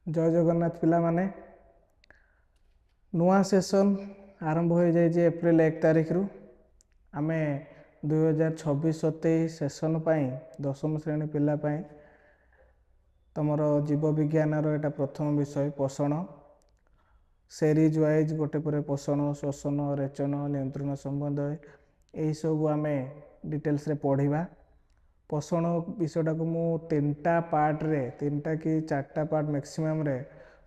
जय जगन्नाथ पिला माने नुआ सेशन आरंभ हो जाए एप्रिल 1 तारिख रु आमे 2026-27 सेशन पाई दशम श्रेणी पिला पाई तमर जीव विज्ञान एटा प्रथम विषय पोषण सीरीज वाइज गोटे पर पोषण श्वसन रेचन नियंत्रण संबंध यही सब आमे डिटेल्स रे पढ़ा पोषण विषयटा को मु 3टा पार्ट रे 3टा कि 4टा पार्ट मैक्सिमम रे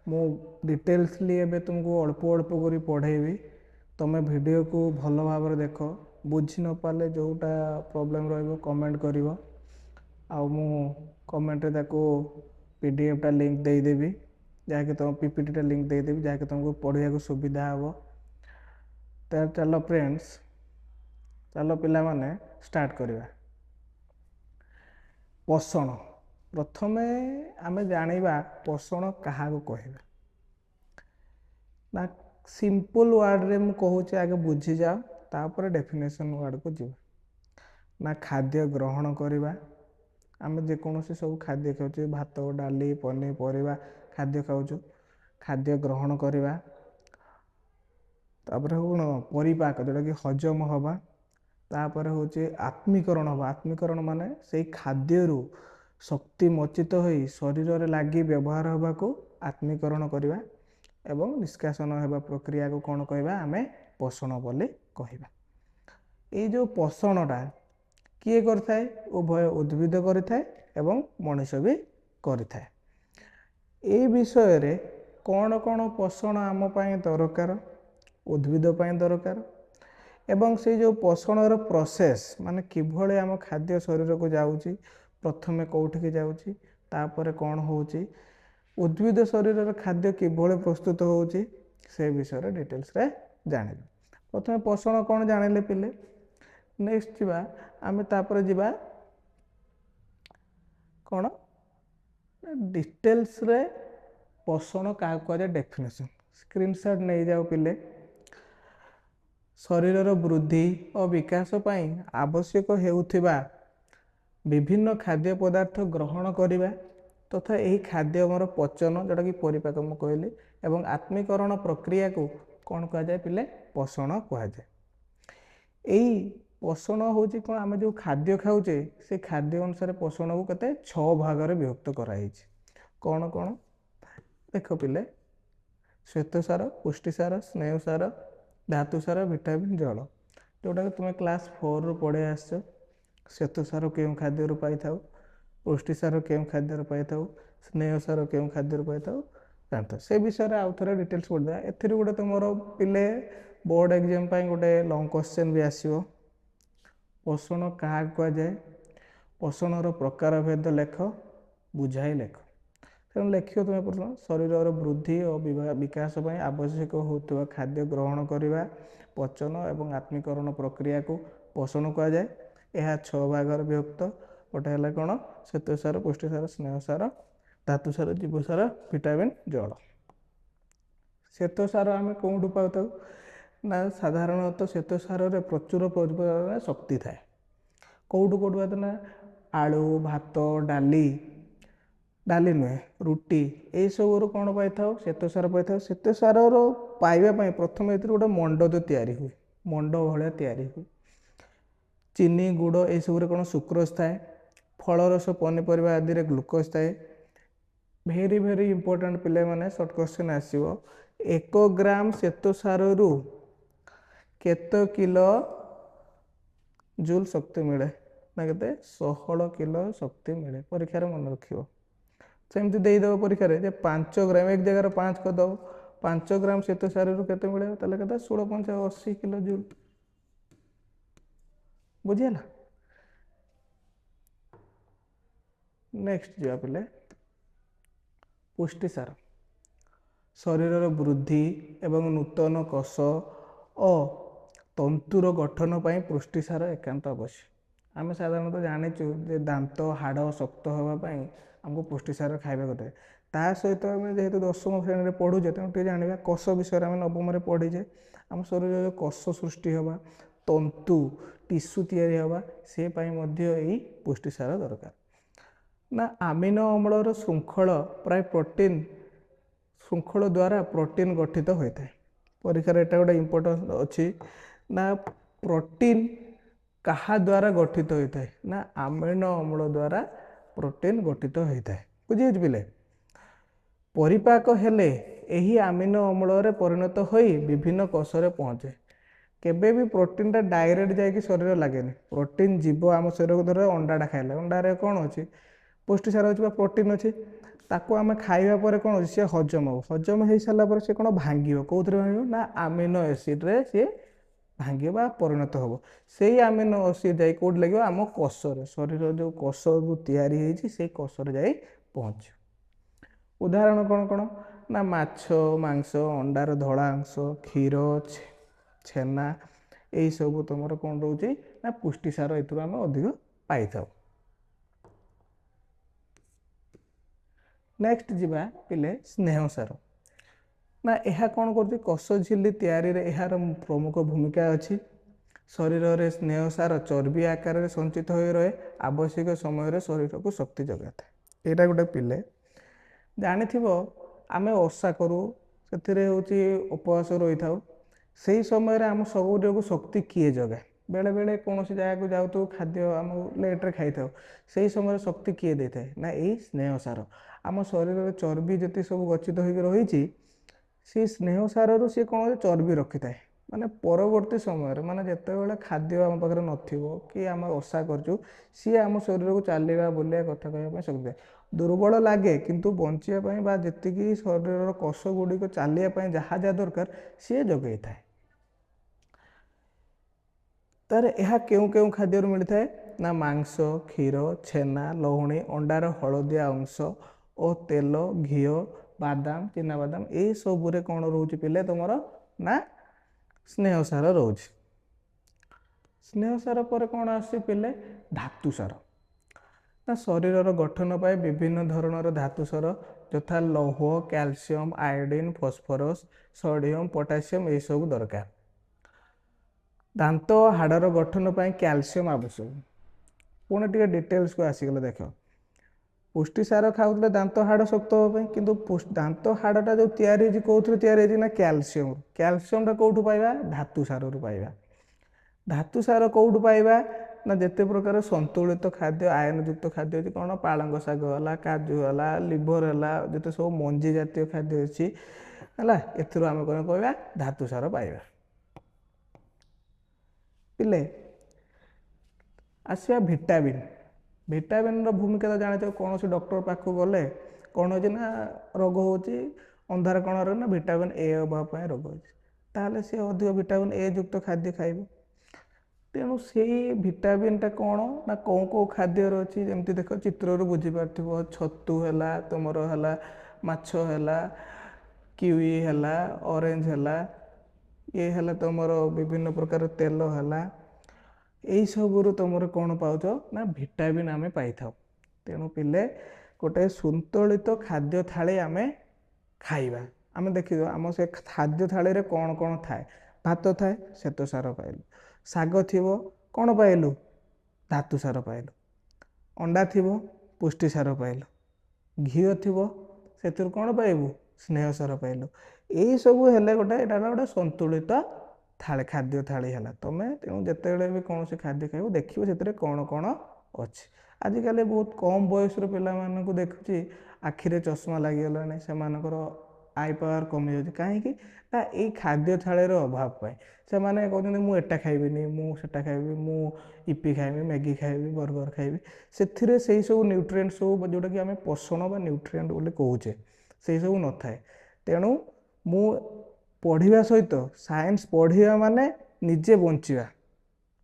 मु डिटेल्सली एबे तुमको अल्प अल्प करी पढ़ेबी तमे वीडियो को भल भाव देख बुझी न पाले जोटा प्रॉब्लम रहिबो कमेंट करिवो आ मु कमेंट रे ताको पीडीएफ टा लिंक दे देबी जाके तुम पीपीटी टा लिंक दे देबी जाके तुमको पढ़िया को सुविधा हबो। तो चलो फ्रेंड्स चलो पिला माने स्टार्ट करिवा। पोषण प्रथमे आमे जानिबा पोषण कहा को कहबा ना सिंपल वर्ड रे मु कहूचे आगे बुझी जाओ तापर डेफिनेशन वर्ड को जीवा ना खाद्य ग्रहण करिबा आमे जे कोनोसी सब खाद्य खाउचे भात डाली पनीर परिबा खाद्य खाउछु खाद्य ग्रहण करिबा तापर कोन परिपाक जोटा कि हजम हवा तापर होचे आत्मीकरण हवा आत्मीकरण माने से खाद्य रु शक्ति मोचित होई शरीर रे लागी व्यवहार हवा को आत्मीकरण करिबा एवं निष्कासन हेबा प्रक्रिया को कौन कहबा आमे पोषण बोली कहबा। ए जो पोषणटा किए करथाए उभय उद्भिद करथाए एवं मनुष्य भी करथाए। ए विषय रे कौन कौन पोषण आम पाए दरकार उद्भिद पाए दरकार एवं से जो पोषणर प्रोसेस माने किभले आम खाद्य शरीर को जाउची प्रथमे कौठी के जाउची तापर कौन होउची उद्भिद शरीर खाद्य किभले प्रस्तुत होउची से विषय रे डिटेल्स रे जानिबा। प्रथमे पोषण कौन जानिले पिले नेक्स्ट जीवा आमे तापर जीवा कौन डिटेल्स रे पोषण का कहले डेफिनेशन स्क्रीनशॉट नहीं जाओ पिले। शरीर वृद्धि और विकास पाई आवश्यक हेउथिबा विभिन्न खाद्य पदार्थ ग्रहण करिबा तथा यही खाद्य हमर पचन जोटा कि परिपाक मु कहली एवं आत्मीकरण प्रक्रिया को कौन कहा जाए पिले पोषण कहा जाए। यही पोषण होची कोन आमे जो खाद्य खाउचे से खाद्य अनुसार पोषण को कते 6 भाग रे विभक्त कराइछि कौन कौन देखो पिले श्वेतसार पुष्टिसार स्नेहसार धातुसार विटामिन जल जोटा कि तुम्हें क्लास 4 रु पढ़े आसछ श्वेतसार केउं खाद्य रु पाई थाउ पुष्टिसार केउं खाद्य रु पाई थाउ स्नेहसार केउं खाद्य रु पाई थाउ जानत से विषय रे आउ थोड़ा डिटेल्स पढ़ दे एथिरि गोटे तुमरो पिले बोर्ड एग्जाम पाई गोटे लॉन्ग क्वेश्चन भी आसीबो पोषण कहा कह जाए पोषण रो प्रकार भेद लेख बुझाई लेख तेणु लेखियो तुम्हें प्रश्न शरीर वृद्धि और विकास पाई आवश्यक होता खाद्य ग्रहण करने पचन एवं आत्मीकरण प्रक्रिया को पोषण कह जाए। यह 6 भाग विभक्त गोटे है कौन श्वेतसार पुष्टिसार स्नेहसार धातुसार जीवसार विटामिन जल। श्वेतसार आम कौटू पाऊ ना साधारणतः श्वेतसार प्रचुर परिमाण शक्ति थाए कौटू कौटू पाते ना आलू भात डाली डाली नुहे रुटी यही सब कौन पाई था श्वेतसार पाई था श्वेतसार पाइबा प्रथम ए गोटे मंड जो तैयारी हुए मंड भाया तैयारी हुए चीनी गुड़ यह सब कौन सुक्रोज थाए फलरस पनीपरिया आदि रे ग्लुकोज थाए। भेरी भेरी इंपोर्टेंट पिले माने शॉर्ट क्वेश्चन आसीबो 1 ग्राम श्वेतसार रु केते किलो जूल शक्ति मिले ना केते 16 किलो शक्ति मिले परीक्षा मन रखियो सेमती देदेव परीक्षा रे 5 ग्राम एक जगह 5 कर दो 5 ग्राम श्वेतसार रु केते मिले ताले केते 16 5 80 किलो जूल बुझियला। नेक्स्ट जा पिले पुष्टिसार शरीर वृद्धि एवं नूतन कोष और तंतुर गठन पाई पुष्टिसार एकांत आवश्यक। आम साधारणतः जाचु दांत हाड़ शक्त होगापी आमको पुष्टिसार खाଇବା कटे ता सहित आम जेहेतु दशम श्रेणी में पढ़ुचे तेणु जाना कोष विषय आम नवम पढ़ीचे आम शरीर कोष सृष्टि हवा तंतु टिश्यू तैयारी हवा से यही पुष्टिसार दरकार ना आमिनो अम्लर श्रृंखल प्राय प्रोटीन ଶୃଙ୍ଖଳ ଦ୍ୱାରା ପ୍ରୋଟିନ୍ ଗଠିତ ହୋଇଥାଏ। ପରୀକ୍ଷାରେ ଏଟା ଗୋଟେ ଇମ୍ପୋର୍ଟାଣ୍ଟ ଅଛି ନା ପ୍ରୋଟିନ୍ କାହା ଦ୍ୱାରା ଗଠିତ ହୋଇଥାଏ ନା ଆମିନୋ ଅମ୍ଳ ଦ୍ୱାରା ପ୍ରୋଟିନ୍ ଗଠିତ ହୋଇଥାଏ। ବୁଝିହେଉଛି ପିଲେ? ପରିପାକ ହେଲେ ଏହି ଆମିନୋ ଅମ୍ଳରେ ପରିଣତ ହୋଇ ବିଭିନ୍ନ କୋଷରେ ପହଞ୍ଚେ। କେବେ ବି ପ୍ରୋଟିନ୍ଟା ଡାଇରେକ୍ଟ ଯାଇକି ଶରୀର ଲାଗେନି। ପ୍ରୋଟିନ୍ ଯିବ ଆମ ଶରୀରକୁ, ଧର ଅଣ୍ଡାଟା ଖାଇଲେ, ଅଣ୍ଡାରେ କ'ଣ ଅଛି? ପୁଷ୍ଟିସାର ଅଛି ବା ପ୍ରୋଟିନ୍ ଅଛି। ତାକୁ ଆମେ ଖାଇବା ପରେ କ'ଣ ଅଛି? ସେ ହଜମ ହେବ। ହଜମ ହେଇସାରିଲା ପରେ ସେ କ'ଣ ଭାଙ୍ଗିବ? କେଉଁଥିରେ ଭାଙ୍ଗିବ? ନା ଆମିନୋ ଏସିଡ଼୍ରେ ସିଏ ଭାଙ୍ଗିବ ବା ପରିଣତ ହେବ। ସେଇ ଆମିନୋ ଏସିଡ଼୍ ଯାଇ କେଉଁଠି ଲାଗିବ? ଆମ କୋଷରେ, ଶରୀର ଯେଉଁ କୋଷ ତିଆରି ହେଇଛି ସେଇ କୋଷରେ ଯାଇ ପହଞ୍ଚିବ। ଉଦାହରଣ କ'ଣ କ'ଣ? ନା ମାଛ ମାଂସ, ଅଣ୍ଡାର ଧଳା ଅଂଶ, କ୍ଷୀର, ଛେନା, ଏଇସବୁ ତୁମର କ'ଣ ରହୁଛି? ନା ପୁଷ୍ଟିସାର ଏଥିରୁ ଆମେ ଅଧିକ ପାଇଥାଉ। ନେକ୍ସଟ ଯିବା ପିଲେ ସ୍ନେହସାର। ନା ଏହା କ'ଣ କରୁଛି? କୋଷ ଝିଲ୍ଲି ତିଆରିରେ ଏହାର ପ୍ରମୁଖ ଭୂମିକା ଅଛି। ଶରୀରରେ ସ୍ନେହସାର ଚର୍ବି ଆକାରରେ ସଞ୍ଚିତ ହୋଇ ରହେ, ଆବଶ୍ୟକ ସମୟରେ ଶରୀରକୁ ଶକ୍ତି ଯୋଗାଇଥାଏ। ଏଇଟା ଗୋଟେ ପିଲେ ଜାଣିଥିବ, ଆମେ ଓଷା କରୁ, ସେଥିରେ ହେଉଛି ଉପବାସ ରହିଥାଉ। ସେହି ସମୟରେ ଆମ ଶରୀରକୁ ଶକ୍ତି କିଏ ଯୋଗାଏ? ବେଳେବେଳେ କୌଣସି ଜାଗାକୁ ଯାଉଥିବୁ, ଖାଦ୍ୟ ଆମକୁ ଲେଟ୍ରେ ଖାଇଥାଉ, ସେହି ସମୟରେ ଶକ୍ତି କିଏ ଦେଇଥାଏ? ନା ଏଇ ସ୍ନେହସାର। ଆମ ଶରୀରରେ ଚର୍ବି ଯେତେ ସବୁ ଗଚ୍ଛିତ ହୋଇକି ରହିଛି, ସେଇ ସ୍ନେହସାରରୁ ସିଏ କ'ଣ ଚର୍ବି ରଖିଥାଏ। ମାନେ ପରବର୍ତ୍ତୀ ସମୟରେ, ମାନେ ଯେତେବେଳେ ଖାଦ୍ୟ ଆମ ପାଖରେ ନଥିବ କି ଆମେ ଓଷା କରୁଛୁ, ସିଏ ଆମ ଶରୀରକୁ ଚାଲିବା ବୁଲିବା କଥା କହିବା ପାଇଁ ଶକ୍ତି ଥାଏ। ଦୁର୍ବଳ ଲାଗେ, କିନ୍ତୁ ବଞ୍ଚିବା ପାଇଁ ବା ଯେତିକି ଶରୀରର କୋଷ ଗୁଡ଼ିକ ଚାଲିବା ପାଇଁ ଯାହା ଯାହା ଦରକାର ସିଏ ଯୋଗାଇଥାଏ। ତାର ଏହା କେଉଁ କେଉଁ ଖାଦ୍ୟରୁ ମିଳିଥାଏ? ନା ମାଂସ, କ୍ଷୀର, ଛେନା, ଲହୁଣୀ, ଅଣ୍ଡାର ହଳଦିଆ ଅଂଶ ଓ ତେଲ, ଘିଅ, ବାଦାମ, ଚିନାବାଦାମ, ଏଇସବୁରେ କ'ଣ ରହୁଛି ପିଲେ ତୁମର? ନା ସ୍ନେହସାର ରହୁଛି। ସ୍ନେହସାର ପରେ କ'ଣ ଆସୁଛି ପିଲେ? ଧାତୁସାର। ନା ଶରୀରର ଗଠନ ପାଇଁ ବିଭିନ୍ନ ଧରଣର ଧାତୁସାର ଯଥା ଲୌହ, calcium, iodine, phosphorus, sodium, potassium ଏଇସବୁ ଦରକାର। ଦାନ୍ତ ଓ ହାଡ଼ର ଗଠନ ପାଇଁ କ୍ୟାଲସିୟମ ଆବଶ୍ୟକ। ପୁଣି ଟିକେ ଡିଟେଲ୍ସକୁ ଆସିଗଲେ ଦେଖ, ପୁଷ୍ଟିସାର ଖାଉଥିଲେ ଦାନ୍ତ ହାଡ଼ ଶକ୍ତ ହେବା ପାଇଁ, କିନ୍ତୁ ଦାନ୍ତ ହାଡ଼ଟା ଯେଉଁ ତିଆରି ହେଇଛି କେଉଁଥିରୁ ତିଆରି ହେଇଛି? ନା କ୍ୟାଲସିୟମ। କ୍ୟାଲସିୟମଟା କେଉଁଠୁ ପାଇବା? ଧାତୁସାରରୁ ପାଇବା। ଧାତୁସାର କେଉଁଠୁ ପାଇବା? ନା ଯେତେ ପ୍ରକାର ସନ୍ତୁଳିତ ଖାଦ୍ୟ, ଆୟନଯୁକ୍ତ ଖାଦ୍ୟ ଅଛି, କ'ଣ ପାଳଙ୍ଗ ଶାଗ ହେଲା, କାଜୁ ହେଲା, ଲିଭର ହେଲା, ଯେତେ ସବୁ ମଞ୍ଜି ଜାତୀୟ ଖାଦ୍ୟ ଅଛି ହେଲା, ଏଥିରୁ ଆମେ କ'ଣ ପାଇବା? ଧାତୁସାର ପାଇବା। ପିଲେ ଆସିବା ଭିଟାମିନ୍। ଭିଟାମିନ୍ର ଭୂମିକା ତ ଜାଣିଥିବ। କୌଣସି ଡକ୍ଟର ପାଖକୁ ଗଲେ କ'ଣ ହେଉଛି? ନା ରୋଗ ହେଉଛି ଅନ୍ଧାର କଣାରେ, ନା ଭିଟାମିନ୍ ଏ ଅଭାବ ପାଇଁ ରୋଗ ହେଉଛି, ତାହେଲେ ସେ ଅଧିକ ଭିଟାମିନ୍ ଏ ଯୁକ୍ତ ଖାଦ୍ୟ ଖାଇବ। ତେଣୁ ସେଇ ଭିଟାମିନ୍ଟା କ'ଣ? ନା କେଉଁ କେଉଁ ଖାଦ୍ୟରେ ଅଛି? ଯେମିତି ଦେଖ, ଚିତ୍ରରୁ ବୁଝିପାରୁଥିବ, ଛତୁ ହେଲା, ତୁମର ହେଲା ମାଛ ହେଲା, କିୱି ହେଲା, ଅରେଞ୍ଜ ହେଲା, ଇଏ ହେଲା ତୁମର ବିଭିନ୍ନ ପ୍ରକାର ତେଲ ହେଲା, ଏଇସବୁରୁ ତୁମର କ'ଣ ପାଉଛ? ନା ଭିଟାମିନ୍ ଆମେ ପାଇଥାଉ। ତେଣୁ ପିଲେ ଗୋଟେ ସନ୍ତୁଳିତ ଖାଦ୍ୟ ଥାଳି ଆମେ ଖାଇବା। ଆମେ ଦେଖିବା ଆମ ସେ ଖାଦ୍ୟ ଥାଳିରେ କ'ଣ କ'ଣ ଥାଏ? ଭାତ ଥାଏ, ଶ୍ୱେତସାର ପାଇଲୁ। ଶାଗ ଥିବ, କ'ଣ ପାଇଲୁ? ଧାତୁସାର ପାଇଲୁ। ଅଣ୍ଡା ଥିବ, ପୁଷ୍ଟିସାର ପାଇଲୁ। ଘିଅ ଥିବ, ସେଥିରୁ କ'ଣ ପାଇବୁ? ସ୍ନେହସାର ପାଇଲୁ। ଏଇସବୁ ହେଲେ ଏଇଟା ଗୋଟେ ସନ୍ତୁଳିତ ଥାଳି, ଖାଦ୍ୟ ଥାଳି ହେଲା। ତୁମେ ତେଣୁ ଯେତେବେଳେ ବି କୌଣସି ଖାଦ୍ୟ ଖାଇବ ଦେଖିବ ସେଥିରେ କ'ଣ କ'ଣ ଅଛି। ଆଜିକାଲି ବହୁତ କମ୍ ବୟସର ପିଲାମାନଙ୍କୁ ଦେଖୁଛି ଆଖିରେ ଚଷମା ଲାଗିଗଲାଣି, ସେମାନଙ୍କର ଆଇ ପାୱାର କମିଯାଉଛି। କାହିଁକି? ନା ଏଇ ଖାଦ୍ୟ ଥାଳିର ଅଭାବ ପାଇଁ। ସେମାନେ କହୁଛନ୍ତି ମୁଁ ଏଟା ଖାଇବିନି, ମୁଁ ସେଟା ଖାଇବି, ମୁଁ ଇପି ଖାଇବି, ମ୍ୟାଗି ଖାଇବି, ବର୍ଗର ଖାଇବି। ସେଥିରେ ସେଇ ସବୁ ନ୍ୟୁଟ୍ରିଏଣ୍ଟ ସବୁ, ଯେଉଁଟାକି ଆମେ ପୋଷଣ ବା ନ୍ୟୁଟ୍ରିଏଣ୍ଟ ବୋଲି କହୁଛେ, ସେଇ ସବୁ ନଥାଏ। ତେଣୁ ମୁଁ ପଢ଼ିବା ସହିତ, ସାଇନ୍ସ ପଢ଼ିବା ମାନେ ନିଜେ ବଞ୍ଚିବା,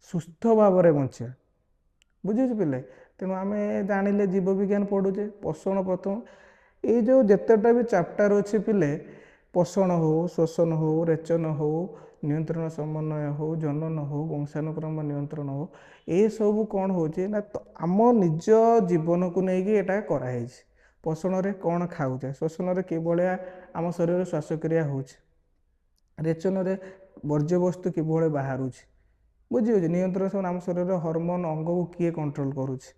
ସୁସ୍ଥ ଭାବରେ ବଞ୍ଚିବା। ବୁଝୁଛୁ ପିଲେ? ତେଣୁ ଆମେ ଜାଣିଲେ ଜୀବବିଜ୍ଞାନ ପଢ଼ୁଛେ, ପୋଷଣ ପ୍ରଥମ। ଏଇ ଯେଉଁ ଯେତେଟା ବି ଚାପ୍ଟର ଅଛି ପିଲେ, ପୋଷଣ ହେଉ, ଶୋଷଣ ହେଉ, ରେଚନ ହେଉ, ନିୟନ୍ତ୍ରଣ ସମନ୍ୱୟ ହେଉ, ଜନନ ହେଉ, ବଂଶାନୁକ୍ରମ ନିୟନ୍ତ୍ରଣ ହେଉ, ଏସବୁ କ'ଣ ହେଉଛି? ନା ଆମ ନିଜ ଜୀବନକୁ ନେଇକି ଏଇଟା କରାହେଇଛି। ପୋଷଣରେ କ'ଣ ଖାଉଛେ, ଶୋଷଣରେ କିଭଳିଆ ଆମ ଶରୀରରେ ଶ୍ୱାସକ୍ରିୟା ହେଉଛି, ରେଚନରେ ବର୍ଜ୍ୟବସ୍ତୁ କିଭଳି ବାହାରୁଛି, ବୁଝିହେଉଛି, ନିୟନ୍ତ୍ରଣ ସମୟରେ ଆମ ଶରୀରର ହରମୋନ ଅଙ୍ଗକୁ କିଏ କଣ୍ଟ୍ରୋଲ କରୁଛି,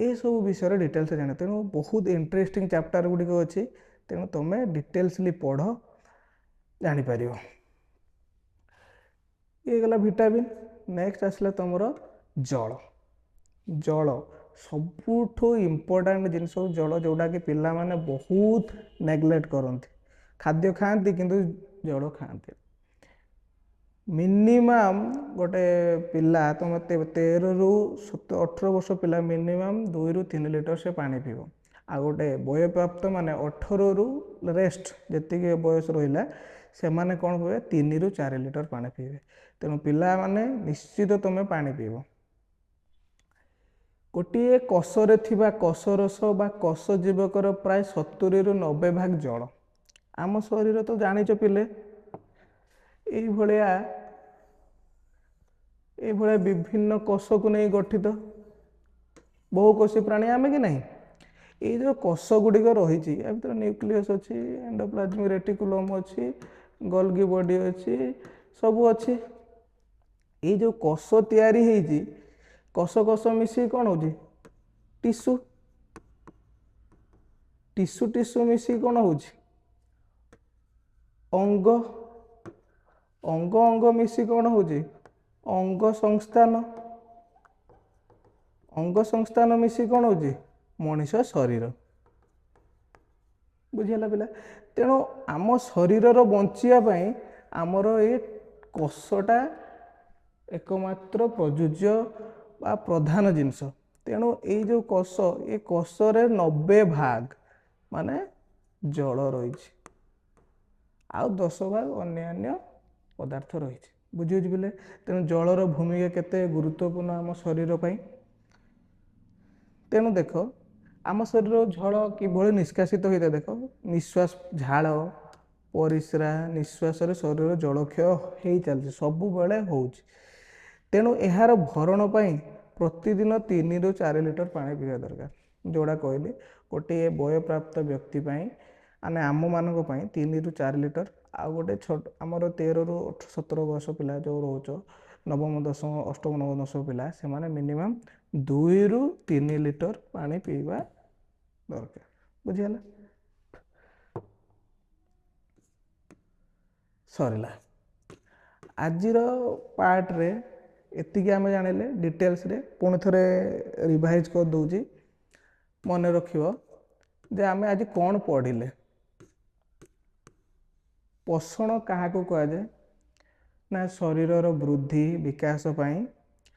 ଏସବୁ ବିଷୟରେ ଡିଟେଲ୍ସ ଜାଣେ। ତେଣୁ ବହୁତ ଇଣ୍ଟରେଷ୍ଟିଂ ଚାପ୍ଟର ଗୁଡ଼ିକ ଅଛି, तेणु तुम डिटेल्सली पढ़ जापर ये गला विटामिन। नेक्स्ट आसला तुम जल। जल सबुठु इम्पोर्टाट जिनस जल जोटा कि पिला माने बहुत नेग्लेक्ट करती। खाद्य खाती किंतु जल खाती। मिनिमम गोटे पिला तुम 13 ରୁ 18 वर्ष पिला मिनिमम 2 ରୁ 3 लिटर से पानी पीब। आ गोटे बयप्राप्त माने 18 ରୁ रेस्ट जी बयस रहा से मैंने कौन हुए 3 ରୁ 4 लिटर पानी पीबे। तेणु पिला माने निश्चित तुम पानी पीब। गोटे कषरे थिबा कषरस बा कष जीवकर प्राय 70 ରୁ 90 भाग जल। आम शरीर तो जानिच पिले ये विभिन्न कोष को नहीं गठित बहुकोषी प्राणी आम कि नहीं। ये जो कोष गुड़िक रही भर न्यूक्लियस अच्छी एंडोप्लाज्मिक रेटिकुलम अच्छी गोल्गी बॉडी अच्छी सबू अच्छी। ये जो कोष तैयारी होती कोष कोष मिसी कौन हो टिश्यू टिश्यू टिश्यू मिसी कौन हो अंग अंग अंग मिसी कौन हो अंग संस्थान मिसी कौन हो मनीष शरीर। बुझीगला पिला। तेणु आम शरीर बंचापी आमर ये कोषटा एकमात्र प्रयोज्य बा प्रधान जिनस। तेणु ये जो कोष ये कोषरे 90 भाग माने जल रही आ 10 भाग अन्य पदार्थ रही। बुझे बोले। तेणु जलर भूमिका केते गुरुत्वपूर्ण आम शरीर पाई। तेणु देख आम शरीर झल किभली निष्कासित होता है। देख निश्वास झाड़ परिस्रा निश्वास शरीर जलक्षय हो चलती सब बेले हो। तेणु यार भरण पर प्रतिदिन 3 ରୁ 4 लिटर पानी पीवा दरकार। जोड़ा कहली गोटे बयप्राप्त व्यक्ति आने आम मान 3 ରୁ 4 लिटर आ गोटे छोट आमर 13 ରୁ 17 वर्ष पिला जो रोच नवम दशम अष्टम नवम दशम पिला से माने मिनिमम 2 ରୁ 3 लिटर पानी पीवा दरकार। बुझीगला। सरला आजिर पार्ट रे एतिकी आम जानिले डिटेल्स रे पुणी थरे रिवाइज कर दूची मन रखिबो जे आमे आज कौन पढ़िले। पोषण क्या कह जाए ना शरीर वृद्धि विकास पाई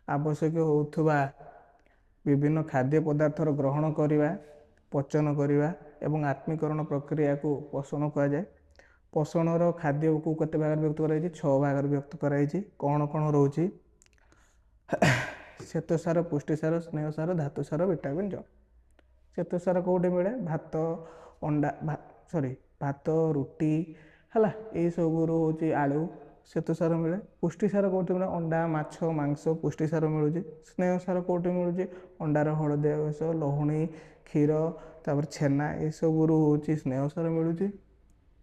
आवश्यक होउथुबा विभिन्न खाद्य पदार्थर ग्रहण करवा पचन करवा एवं आत्मीकरण प्रक्रिया को पोषण कह जाए। पोषणर खाद्य को केते भाग व्यक्त कराई 6 भाग व्यक्त कराई। कौन कौन रोची श्वेतसार पुष्टिसार स्नेहसार धातुसार विटामिन जल। श्वेतसार कौटे मिले भात अंडा भात रुटी है ये सब हूँ आलू श्वेतसार मिले। पुष्टिसार कौटे मिले अंडा माछ मांस पुष्टिसार मिलूँ। स्नेहसार कौटे मिलूँ अंडार हलदिया अंश लहुणी क्षीर तापर छेना ये सब हूँ स्नेहसार मिलूँ।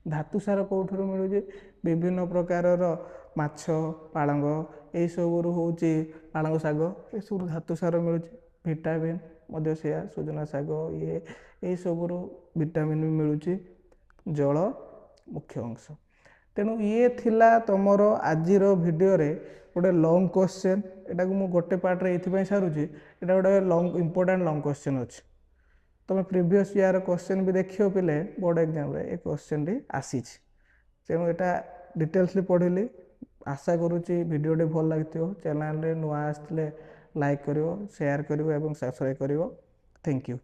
धातुसार कौठर मिलूँ विभिन्न प्रकार माछ पालंग ये सब हूँ पालंग शाग ये सब धातुसार मिलूँ। विटामिन मध्य से सुजना शाग ये सब विटामिन भी मिलूँ। जल मुख्य अंश। तेणु ये थिला तुमर आजिर वीडियो रे गोटे लॉन्ग क्वेश्चन एटा को मु गोटे पार्ट रे एथि पई सारुची एटा गोटे लॉन्ग इंपोर्टेंट लॉन्ग क्वेश्चन अछि। तुम प्रीवियस ईयर क्वेश्चन भी देखियो पिले बोर्ड एग्जाम रे ए क्वेश्चन टी आसी। तेणु एटा डिटेल्सली पढ़िली आशा करूची वीडियो टी भल लागथियो। चैनल रे नुआ आस्थिले लाइक करिवो शेयर करिवो एवं सब्सक्राइब करिवो। Thank you.